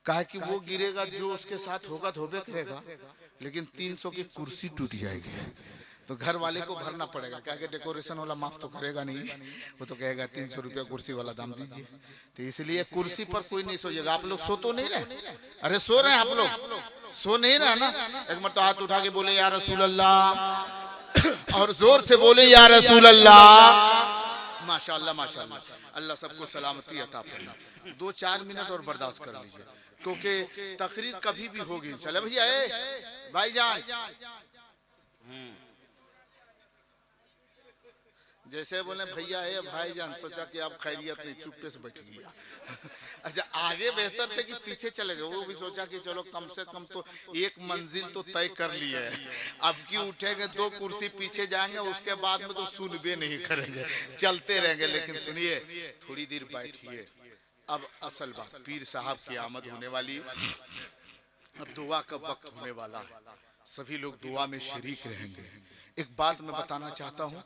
कहा कि वो गिरेगा जो उसके साथ होगा धोबे करेगा, लेकिन 300 की कुर्सी टूट जाएगी तो घर वाले को भरना पड़ेगा। क्या कि डेकोरेशन वाला माफ तो करेगा नहीं, वो तो कहेगा 300 रुपया कुर्सी वाला दाम दीजिए। तो इसलिए कुर्सी पर कोई नहीं सोएगा। आप लोग सो तो नहीं रहे? अरे सो रहे हैं आप लोग? सो नहीं रहे ना? एक मरतबा हाथ उठा के बोले या रसूल अल्लाह, और जोर से बोले या रसूल अल्लाह। माशाअल्लाह माशाअल्लाह, अल्लाह सबको सलामती अता फरमाए। 2-4 मिनट और बर्दाश्त कर लीजिए, क्योंकि तकरीर कभी भी होगी। चले भैया भाईजान, जैसे बोले भैया है भाईजान, सोचा कि आप खैरियत नहीं, चुप्पे से बैठ गया। अच्छा, आगे बेहतर थे कि पीछे चले गए। वो भी सोचा कि चलो कम से कम तो एक मंजिल तो तय कर ली है, अब की उठेंगे 2 कुर्सी पीछे जाएंगे, उसके बाद में तो सुनबे नहीं करेंगे, चलते रहेंगे। लेकिन सुनिए, थोड़ी देर बैठिए। अब असल बात, पीर साहब की आमद होने वाली, अब दुआ का वक्त होने वाला है, सभी लोग दुआ में शरीक रहेंगे। एक बात मैं बताना चाहता हूँ,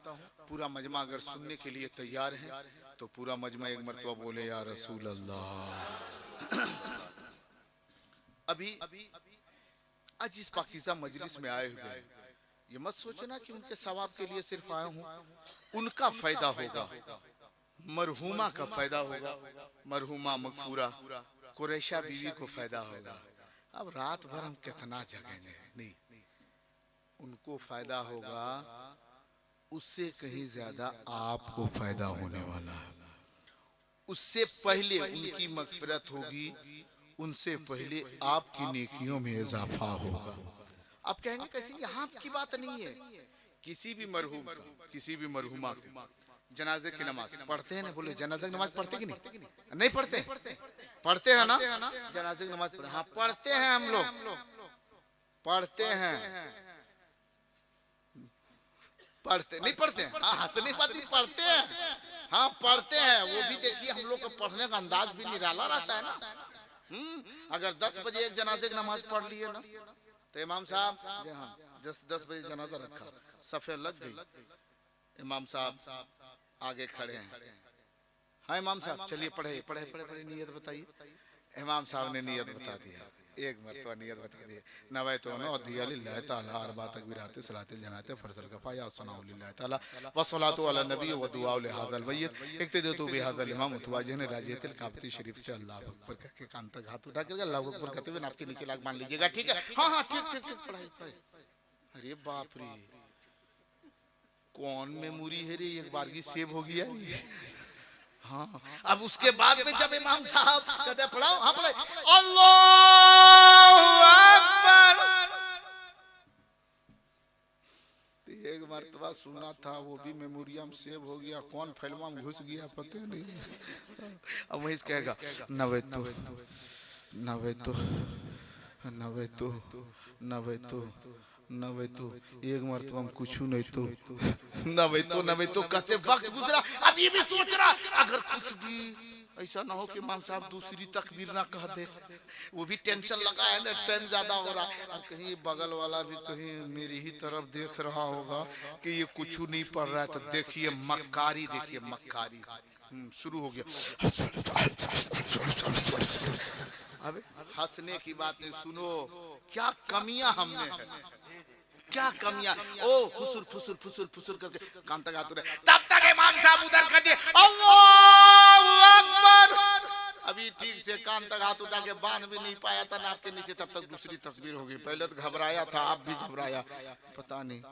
पूरा मजमा अगर सुनने के लिए तैयार है तो पूरा मजमा एक मरतबा बोले या रसूल अल्लाह। अभी आज इस पाकीज़ा मजलिस में आए हुए, ये मत सोचना कि उनके सवाब के लिए सिर्फ आया हूँ, उनका फायदा होगा, मरहुमा का फायदा होगा, मरहुमा मगफूरा कुरैशा बीवी को फायदा होगा। अब रात भर हम कितना जगेंगे, नहीं, उनको फायदा होगा, उससे कहीं ज्यादा आपको फायदा होने वाला है। उससे पहले उनकी मगफिरत होगी, उनसे पहले आपकी नेकियों में इजाफा होगा। आप कहेंगे कैसे? यहाँ की बात नहीं है, किसी भी मरहूम का, किसी भी मरहुमा का जनाजे की नमाज पढ़ते हैं ना? बोले जनाजे की नमाज पढ़ते कि नहीं? नहीं पढ़ते? पढ़ते हैं ना? जनाजे की नमाज हाँ पढ़ते हैं, हम लोग पढ़ते हैं। पढ़ते नहीं पढ़ते? हाँ, हंसने बात नहीं, पढ़ते हैं, हाँ पढ़ते हैं। वो भी देखिए, हम लोग का पढ़ने का अंदाज भी निराला रहता है ना। अगर 10 बजे एक जनाजे की नमाज पढ़ लिए ना, तो इमाम साहब हाँ 10 बजे जनाजा रखा, सफे लग गई, इमाम साहब आगे खड़े हैं। हाँ इमाम साहब चलिए पढ़े पढ़े पढ़े पढ़े, नियत बताइए। इमाम साहब ने नियत बता दिया, एक मरतबा नियत बता दिए, नवैतु अदिया लिल्लाहि ताला अरबा तकबीरात सलात जनात फरजल कफाया सनाउ लिल्लाहि ताला व सलातु अला नबी व दुआ लिहाज़ल मय्यत इक्तदतु बिहाज़ल इमाम मुतवाजिहन राजियतुल काबती शरीफ से अल्लाह अकबर कह के कान तक हाथ उठा के अल्लाह अकबर कहते हुए आपके नीचे लाग मान लीजिएगा, ठीक है? हां हां ठीक ठीक ठीक, पढ़ाई पढ़ाई। अरे बाप रे, कौन मेमोरी है रे, एक बार की सेव हो गया। हाँ, अब उसके बाद में जब इमाम साहब कहते पढ़ाओ, हाँ पढ़ाओ, अल्लाहु अकबर। एक मरतबा सुना था, वो भी मेमोरिया में सेव हो गया, कौन फिल्म में घुस गया पता नहीं। अब वही कहेगा नवैतु नवैतु नवैतु नवैतु नवैतु, एक मरतबा में कुछ नहीं तो नवैतु नवैतु कहते वक्त गुजरा। अब ये भी सोच रहा, अगर कुछ भी ऐसा ना हो कि इमाम साहब दूसरी तकबीर ना कह दे, वो भी टेंशन लगा है ना, टेंशन ज्यादा हो रहा है। कहीं बगल वाला भी कहीं मेरी ही तरफ देख रहा होगा कि ये कुछ नहीं पढ़ रहा है, तो देखिए मक्कारी, देखिए मक्कारी शुरू हो गया। अब हंसने की बात नहीं, सुनो क्या कमियां हमने है, क्या कमियां। ओ फुसुर फुसुर फुसुर फुसुर करके कान तक आते रहे, तब तक इमाम साहब उधर कर दिए अल्लाहु अकबर। अभी ठीक से कान तक हाथ उठा के बांध भी नहीं पाया था नाक के नीचे, तब तक दूसरी तकबीर हो गई। पहले तो घबराया था, आप भी घबराया, पता नहीं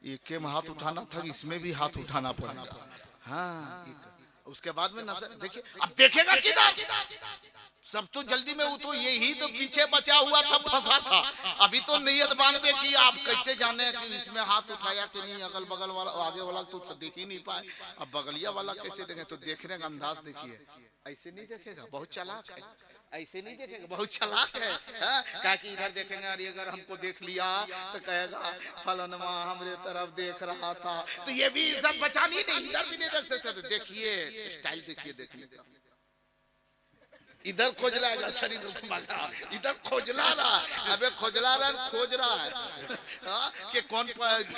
एक में हाथ उठाना था, इसमें भी हाथ उठाना पड़ेगा। हाँ, उसके बाद में नजर देखिए, अब देखेगा किधर? सब तो जल्दी में, वो तो यही तो पीछे बचा हुआ था, फंसा था। अभी तो नियत बांधने की, आप कैसे जाने कि इसमें हाथ उठाया कि नहीं? अगल बगल वाला, आगे वाला तो देख ही नहीं पाए, अब बगलिया वाला कैसे देखे? तो देखने का अंदाज देखिए, ऐसे नहीं देखेगा, बहुत चालाक है, ऐसे नहीं देखेगा, बहुत चालाक है। क्या कि इधर देखेंगे, अरे अगर हमको देख लिया तो कहेगा फलाना हमारे तरफ देख रहा था, तो ये भी इज्जत बचानी नहीं, इधर भी नहीं देख सकते। तो देखिए स्टाइल, देखिए देखने का, इधर खोजलाएगा शरीर घुमागा, इधर खोजला रहा, अबे खोजला रहा, खोज रहा है कि कौन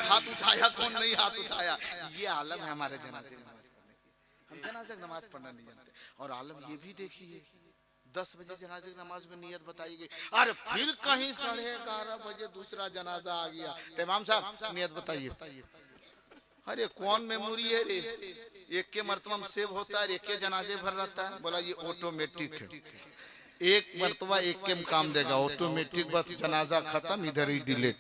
हाथ उठाया कौन नहीं हाथ उठाया। ये आलम है हमारे जनाजे नमाज पढ़ने की। हम जनाजे नमाज पढ़ना नहीं जानते। और आलम ये भी देखिए, 10 बजे जनाजे की नमाज में नियत बताई गई, और फिर कहीं 11:30 बजे दूसरा जनाजा आ गया, तो इमाम साहब नियत बताइए। अरे कौन मेमोरी है रे, एक के मरतबा में सेव होता है, एक के जनाजे भर रहता है। बोला ये ऑटोमेटिक है, एक मरतबा एक के काम देगा, ऑटोमेटिक, बस जनाजा खत्म, इधर ही डिलीट।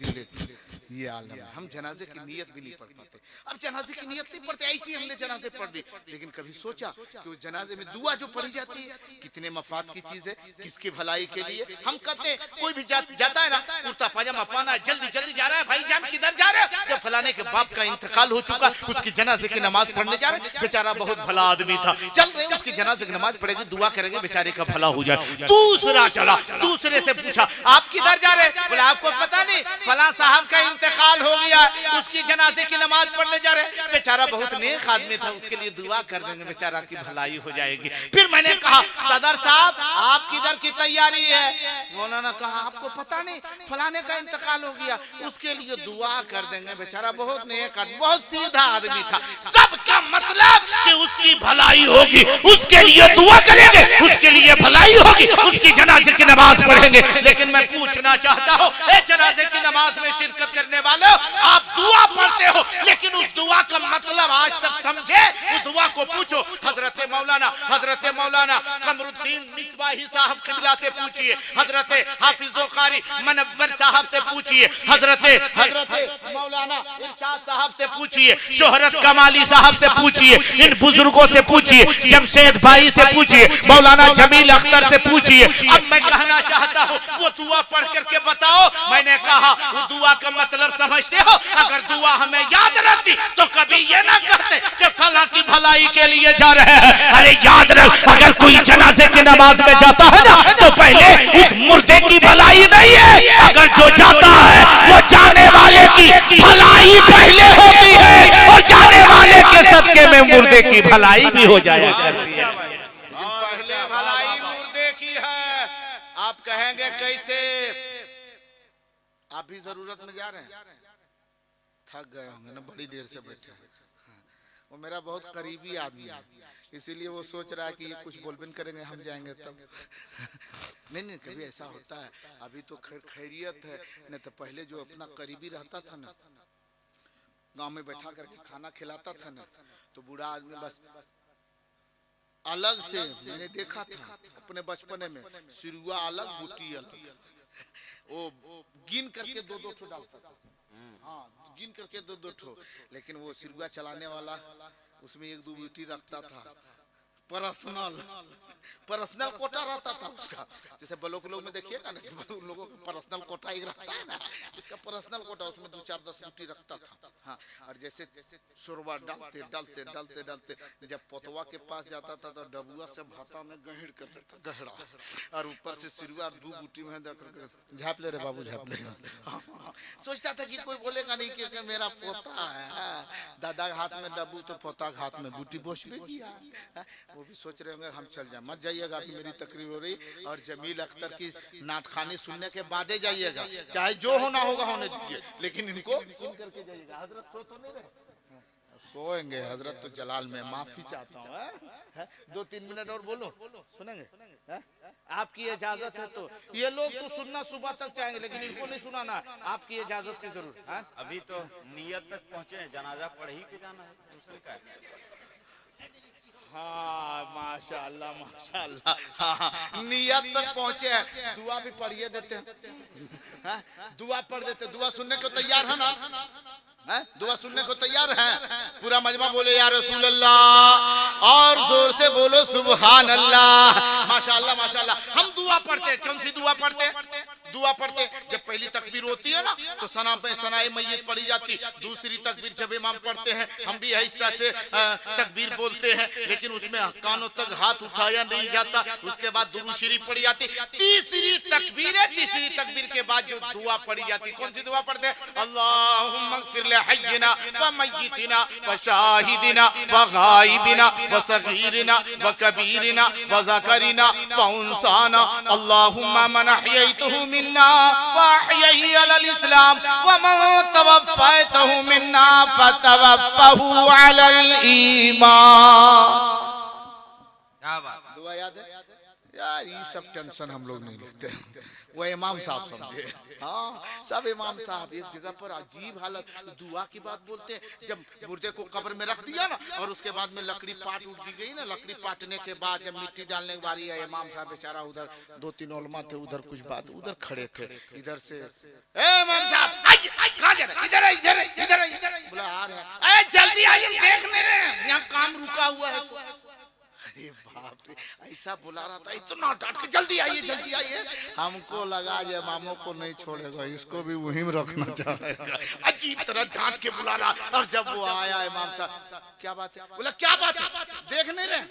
ये आलम है। हम जनाजे की नियत भी नहीं पढ़ पाते। अब जनाजे की नियत नहीं पढ़ते, ऐसी हमने जनाजे पढ़ ली, लेकिन कभी सोचा कि वो जनाजे में दुआ जो पढ़ी जाती है कितने मफाद की चीज है, किसकी भलाई के लिए। हम कहते हैं कोई भी जाता है ना, कुर्ता पाजामा पहना है, जल्दी जल्दी जा रहा है, भाईजान किधर जा रहे हैं, जब फलाने के बाप का इंतकाल हो चुका, उसकी जनाजे की नमाज पढ़ने जा रहे हैं, बेचारा बहुत भला आदमी था, चल रहे उसकी जनाजे की नमाज पढ़ेगी, दुआ करेंगे बेचारे का भला हो जाए। दूसरा चला, दूसरे से पूछा आप किधर जा रहे हैं, बोला आपको पता नहीं फला साहब का इंतकाल हो गया, उसकी जनाजे की नमाज पढ़ने जा रहे हैं, बेचारा बहुत नेक आदमी था, उसके लिए दुआ कर देंगे, बेचारा की भलाई हो जाएगी। फिर मैंने कहा सदर साहब आप किधर की तैयारी है, मौलाना कहा आपको पता नहीं फलाने का इंतकाल हो गया, उसके लिए दुआ कर देंगे, बेचारा बहुत नेक आदमी, बहुत सीधा आदमी था। सबका मतलब कि उसकी भलाई होगी, उसके लिए दुआ करेंगे, उसके लिए भलाई होगी, उसकी जनाजे की नमाज पढ़ेंगे। लेकिन मैं पूछना चाहता हूँ, जनाजे की नमाज में शिरकत करने वालों, आप दुआ पढ़ते हो, लेकिन उस दुआ का मतलब आज तक समझे? उस दुआ को पूछो हजरत मौलाना कमरुद्दीन मिसबाही साहब किबला से पूछिए, हजरत हाफिज़ो कारी मनव्वर साहब से पूछिए, हजरत मौलाना इरशाद साहब से पूछिए, शोहरत कमाली साहब से पूछिए, इन बुजुर्गों से पूछिए, जमशेद भाई से पूछिए, मौलाना जमील अख्तर से पूछिए। अब मैं कहना चाहता हूँ वो दुआ पढ़ करके बताओ। मैंने कहा वो दुआ का मतलब समझते हो? अगर दुआ हमें याद रहती तो कभी ये ना कहते कि फला की भलाई के लिए जा रहे हैं। अरे याद रख, अगर कोई जनाजे की नमाज में जाता है ना, तो पहले उस मुर्दे की भलाई नहीं है, अगर जो जाता है वो जाने वाले की भलाई पहले होती है, और जाने वाले के सदके में मुर्दे की भलाई भी हो जाया करती है। पहले भलाई मुर्दे की है। आप कहेंगे कैसे? आप भी जरूरत में जा रहे हैं, थक गए होंगे ना, बड़ी देर से बैठे हैं। वो मेरा बहुत करीबी आदमी है, इसीलिए वो सोच रहा है कि ये कुछ बोलबन करेंगे, हम जाएंगे तब। नहीं, कभी ऐसा होता है। अभी तो खैरियत है, नहीं तो पहले जो अपना करीबी रहता था ना, गांव में बैठा करके खाना खिलाता था ना, तो बूढ़ा आदमी बस अलग से, मैंने देखा था अपने बचपने में, सिरुआ अलग बूटी अलग, वो गिन करके दो ठो डालता था। हाँ, गिन करके दो ठो, लेकिन वो सिरुआ चलाने वाला उसमें 1-2 बूटी रखता था। पर्सनल कोटा रहता था उसका, जैसे ब्लॉक लोग में देखिएगा ना, उन लोगों का पर्सनल कोटा ही रहता है ना, इसका पर्सनल कोटा, उसमें 2-4-10 बूटी रखता था। हाँ, और जैसे शोरबा डालते जब पोतवा के पास जाता था तो डबुआ से भाता में गहिड़ कर देता, गहरा, और ऊपर से सिरुआ 2 बूटी में झाप ले रे बाबू, झाप ले। सोचता था कि कोई बोलेगा नहीं कि मेरा पोता है, दादा हाथ में डब्बू तो पोता हाथ में बूटी बोश भी किया। वो भी सोच रहे होंगे हम चल जाए, मत जाइएगा, अभी मेरी तकरीर हो रही, और जमील अख्तर की नाटखानी सुनने के बाद ही जाइएगा, चाहे जो होना होगा होने दीजिए, लेकिन इनको सुन करके जाइएगा। हजरत सो तो नहीं रहे? सोएंगे हजरत तो जलाल में, माफी चाहता हूँ। 2-3 मिनट और बोलो, सुनेंगे? आपकी इजाजत है तो। ये लोग तो सुनना सुबह तक चाहेंगे, लेकिन इनको नहीं सुनाना, आपकी इजाजत की जरूर। अभी तो नियत तक पहुँचे, जनाजा पढ़ ही के जाना है, दूसरे का। हाँ माशाअल्लाह माशाअल्लाह, हाँ, नियत तक पहुँचे हैं। दुआ भी पढ़िए देते हैं, दुआ पढ़ देते, दुआ सुनने को तैयार है ना? दुआ सुनने को तैयार है? पूरा मजमा बोले या रसूल अल्लाह, और जोर से बोलो सुभान अल्लाह। माशाअल्लाह माशाअल्लाह। हम दुआ पढ़ते, कौन सी दुआ पढ़ते? दुआ पढ़ते जब पहली तकबीर होती है ना, तो सनाए मय्यत पढ़ी जाती, दूसरी तकबीर जब इमाम पढ़ते हैं, हम भी आहिस्ता से तकबीर बोलते हैं, लेकिन उसमें कानों तक हाथ उठाया नहीं जाता। उसके बाद दुरूद शरीफ पढ़ी जाती। तीसरी तकबीर है, तीसरी तकबीर के बाद जो दुआ पढ़ी जाती, कौन सी दुआ पढ़ते हैं? अल्लाहुम्मा इग़फिर li hayyina व मय्यितना व शाहिदिना व गायबिना व सगीरिना व कबीरिना व ज़करिना व उन्साना, अल्लाहुम्मा मन अहयैतहु मिन्ना फ़अहयिही अलल इस्लाम व मन तवफ़्फ़यतहु मिन्ना फ़तवफ़्फ़हु अलल ईमान। क्या बात, दुआ याद है? यार ये सब टेंशन हम लोग नहीं लेते, वो इमाम साहब समझे। हाँ सब इमाम साहब एक जगह पर अजीब हालत, दुआ की बात बोलते हैं। जब मुर्दे को कब्र में रख दिया ना और उसके बाद में लकड़ी पाट उठ दी गई ना, लकड़ी पाटने के बाद जब मिट्टी डालने की बारी है, इमाम साहब बेचारा उधर 2-3 उलमा थे, उधर कुछ बात उधर खड़े थे, इधर से ए इमाम साहब कहाँ जा रहे, इधर इधर इधर इधर, बोला आ रहे हैं, जल्दी आइए देख नहीं रहे यहाँ काम रुका हुआ है। अरे बाप रे, ऐसा बुला रहा था, इतना डांट के जल्दी आइए। हमको लगा ये मामों को नहीं छोड़ेगा, इसको भी वहीं में रखना चाहेगा, अजीब तरह डांट के बुला रहा। और जब वो आया इमाम साहब, क्या बात है, बोला क्या बात है, देख नहीं रहे,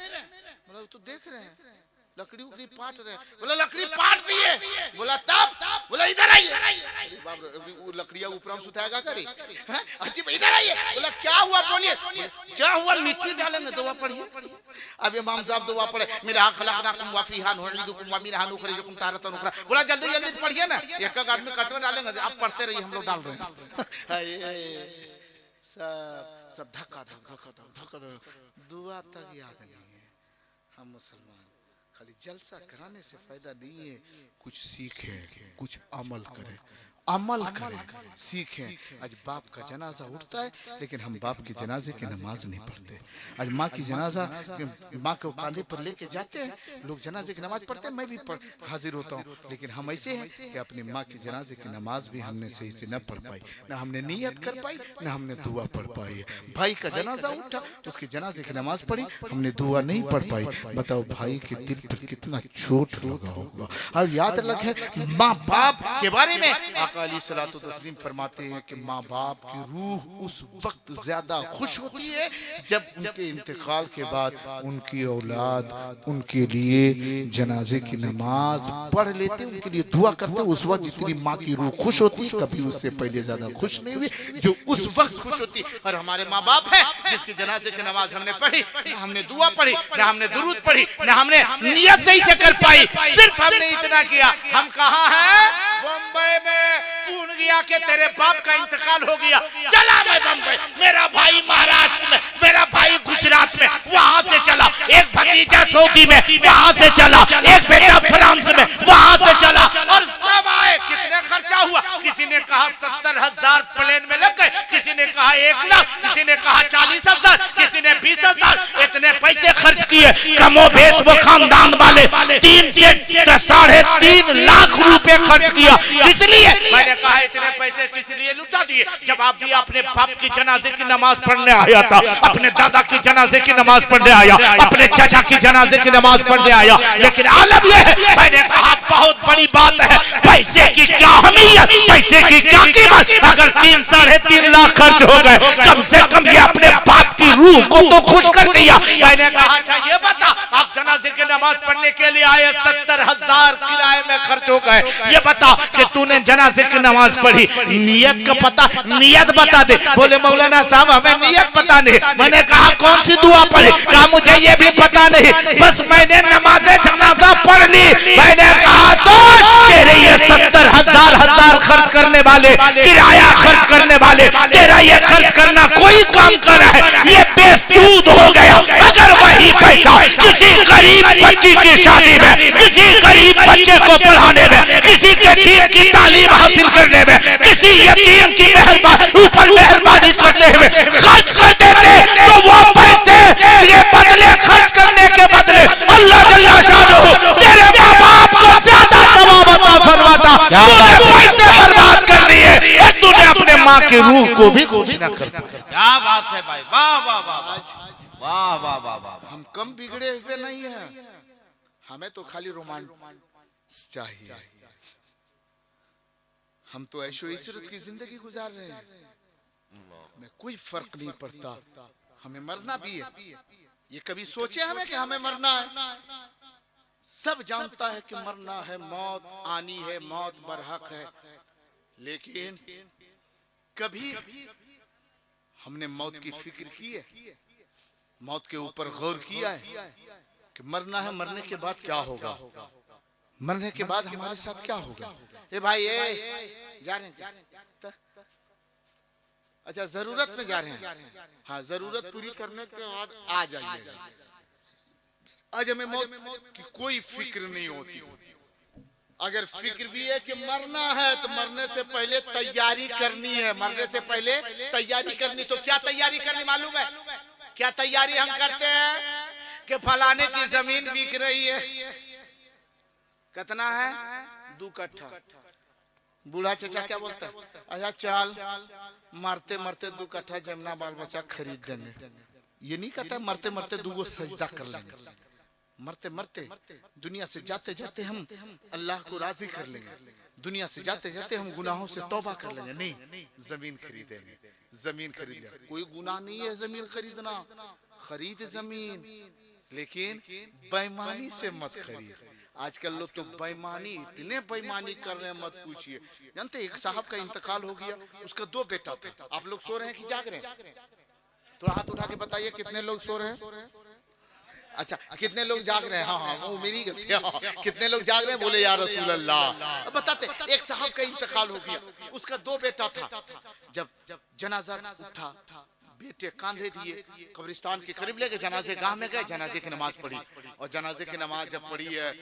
बोला तो देख रहे हैं लकड़ी उकड़ी पाट रहे, बोला लकड़ी पाट रही है, बोला तब, बोला इधर आइए। अरे बाप रे, वो लकड़ियां ऊपर सुताएगा करी, अजीब, इधर आइए। बोला क्या हुआ, बोलिए क्या हुआ, मिट्टी डालेंगे, दुआ पढ़िए। अब इमाम साहब दुआ पढ़े, मेरा खलकनाकुम व फीहा नुईदुकुम व मिनहा नुखरिजुकुम तारतन उखरा। बोला जल्दी जल्दी पढ़िए ना, एक एक आदमी कटवा डालेंगे, आप पढ़ते रहिए, हम लोग डाल रहे हैं। सब धक्का धक दुआ तक याद नहीं है। हम मुसलमान खाली जलसा कराने से फायदा नहीं है, कुछ सीखे, कुछ अमल करे, सीखे। आज बाप का जनाजा उठता है, लेकिन हम बाप के जनाजे की नमाज नहीं पढ़ते। आज माँ की जनाजा, माँ को कांधे पर लेके जाते हैं लोग, जनाजे की नमाज पढ़ते हैं, मैं भी हाजिर होता हूँ, लेकिन हम ऐसे हैं कि अपनी माँ की जनाजे की नमाज भी हमने सही से न पढ़ पाई, न हमने नियत कर पाई, न हमने दुआ पढ़ पाई। भाई का जनाजा उठा, उसकी जनाजे की नमाज पढ़ी, हमने दुआ नहीं पढ़ पाई। बताओ भाई के दिल पर कितना चोट लगा होगा। और याद रखे, माँ बाप के बारे में अलैहिस्सलातु तस्लीम फरमाते हैं कि माँ बाप की रूह उस वक्त ज्यादा खुश होती है जब उनके इंतकाल के बाद उनकी औलाद उनके लिए जनाजे की नमाज पढ़ लेते, उनके लिए दुआ करते। उस वक्त जितनी माँ की रूह खुश होती है, कभी उससे पहले ज्यादा खुश नहीं हुई जो उस वक्त खुश होती। और हमारे माँ बाप है जिसकी जनाजे की नमाज हमने पढ़ी, न हमने दुआ पढ़ी, न हमने दुरूद पढ़ी, न हमने नियत सही से कर पाई, सिर्फ हमने इतना किया। हम कहाँ हैं? बम्बई में फोन गया कि तेरे बाप का इंतकाल हो गया, चला मैं बम्बई, मेरा भाई महाराष्ट्र में, मेरा भाई गुजरात में, वहां से चला, एक भतीजा सऊदी में, वहां से चला, एक बेटा फ्रांस में, वहां से चला, और सब आए। कितने खर्चा हुआ? किसी ने कहा 70,000 प्लेन में लग गए, किसी ने कहा 1 लाख, किसी ने कहा 40,000, किसी ने 20,000। इतने पैसे खर्च किए, कमोबेश वो खानदान वाले 3 से 3.5 लाख रुपए खर्च किया। इसलिए मैंने कहा इतने पैसे किस लिए लुटा दिए? जब आप भी अपने बाप की जनाजे की नमाज पढ़ने आया था, अपने दादा की जनाजे की नमाज पढ़ने आया, अपने चाचा की जनाजे की नमाज पढ़ने आया, लेकिन आलम यह है, मैंने कहा बहुत बड़ी बात है, पैसे की क्या अहमियत, पैसे की क्या कीमत। अगर 3-3.5 लाख खर्च हो गए, कम से कम ये अपने बाप की रूह को तो खुश कर दिया। मैंने कहा था ये बता, आप जनाजे की नमाज पढ़ने के लिए आए, 70,000 किराए में खर्च हो गए, ये बता कि तूने जनाजे की नमाज पढ़ी, नियत का पता, नियत बता दे। बोले मौलाना साहब हमें नियत पता नहीं। मैंने कहा कौन सी दुआ पढ़ी? कहा मुझे ये भी पता नहीं, बस मैंने नमाज़े जनाजा पढ़ ली। मैंने कहा सोच, तेरे ये 70,000 खर्च करने वाले, किराया खर्च करने वाले, तेरा ये खर्च करना कोई काम कर रहा है, ये बेसूद हो गया। अगर वही पैसा किसी गरीब बच्ची की शादी में, किसी गरीब बच्चे को पढ़ाने में, किसी के दीन की तालीम हासिल करने में, किसी यतीम की ऊपर मेहरबानी करने में खर्च कर देते, तो वो पैसे ये बदले खर्च करने के बदले अल्लाह जल्ला शानहू तेरे माँ बाप को ज्यादा सवाब अता फरमाता। तूने पैसे बर्बाद कर दिए, तूने अपने माँ की रूह को भी खुश न कर पाया। क्या बात है भाई, वाह वाह वाह वाह वाह वाह वाह। हम कम बिगड़े हुए नहीं हैं, हमें तो खाली रोमांस चाहिए। हम तो ऐशो इशरत की जिंदगी गुजार रहे हैं, हमें कोई फर्क नहीं पड़ता। हमें मरना भी है, ये कभी सोचे हमें कि हमें मरना है? सब जानता है कि मरना है, मौत आनी है, मौत बरहक है, लेकिन कभी हमने मौत की फिक्र की है? मौत के ऊपर गौर किया है कि मरना है, मरने के बाद क्या होगा, मरने के बाद हमारे साथ क्या होगा? ए भाई जा रहे हैं, अच्छा जरूरत में जा रहे हैं, हाँ जरूरत पूरी करने के बाद आ जाइए, आज हमें मौत की कोई फिक्र नहीं होती। अगर फिक्र भी है कि मरना है तो मरने से पहले तैयारी करनी है, मरने से पहले तैयारी करनी। तो क्या तैयारी करनी मालूम है? क्या तैयारी हम करते हैं कि फलाने की जमीन बिक रही है, कितना है? 2 कट्ठा। बूढ़ा चाचा क्या बोलता है? अच्छा चल मरते मरते 2 कट्ठा जमना बाल बच्चा खरीद देंगे। ये नहीं कहता मरते मरते 2 सजदा कर लेंगे। मरते मरते दुनिया से जाते जाते हम अल्लाह को राजी कर लेंगे, दुनिया से जाते जाते हम गुनाहों से तौबा कर लेंगे। नहीं, जमीन खरीदेंगे, जमीन खरीदेंगे। कोई गुनाह नहीं है जमीन खरीदना, खरीद जमीन, लेकिन बेईमानी से मत खरीद। आजकल लोग तो बेईमानी, इतने बेईमानी कर रहे हैं मत पूछिए। जानते एक साहब का इंतकाल हो गया, उसका 2 बेटा था। आप लोग सो रहे हैं कि जाग रहे हैं? थोड़ा हाथ उठा के बताइए कितने लोग सो रहे हैं? अच्छा कितने लोग जाग रहे हैं? हाँ हाँ वो मेरी गलती है। हाँ, कितने लोग जाग रहे हैं? बोले या रसूल अल्लाह। बताते एक साहब का इंतकाल हो गया, उसका 2 बेटा था। जब जनाजा उठा, बेटे कांधे दिए, कब्रिस्तान के करीब लेके जनाजे गाह में गए, जनाजे की नमाज पढ़ी, और जनाजे की नमाज जब पढ़ी है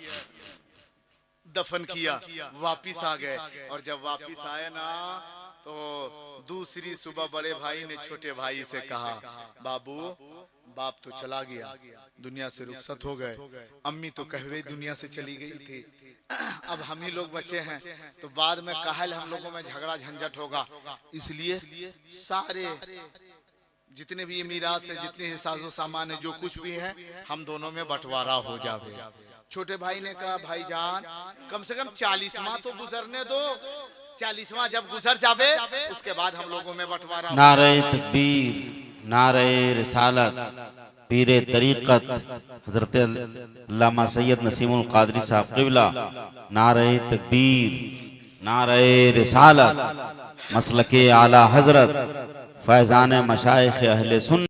दफन किया, वापिस आ गए। और जब वापिस आए ना तो दूसरी सुबह बड़े भाई ने छोटे भाई से कहा, बाबू बाप तो चला गया, दुनिया से रुखसत हो गए, अम्मी तो कहवे दुनिया से चली गई थी, अब हम ही लोग बचे हैं, तो बाद में काहल हम लोगों में झगड़ा झंझट होगा, इसलिए सारे जितने भी ये मीरास है, जितने हिसाजो सामान है, जो कुछ भी है, हम दोनों में बंटवारा हो जावे। छोटे भाई ने कहा भाईजान कम से कम 40वां तो गुजरने दो, 40वां जब गुजर जावे उसके बाद हम लोगों में बंटवारा। नारे तकबीर, नारे रिसालत, पीरे तरीक़त हजरत अल्लामा सैयद नसीमुल कादरी साहब क़िबला, नारे तकबीर, नारे रिसालत, मसलके आला हजरत, फैज़ान मशाइख़ अहले सुन्नत।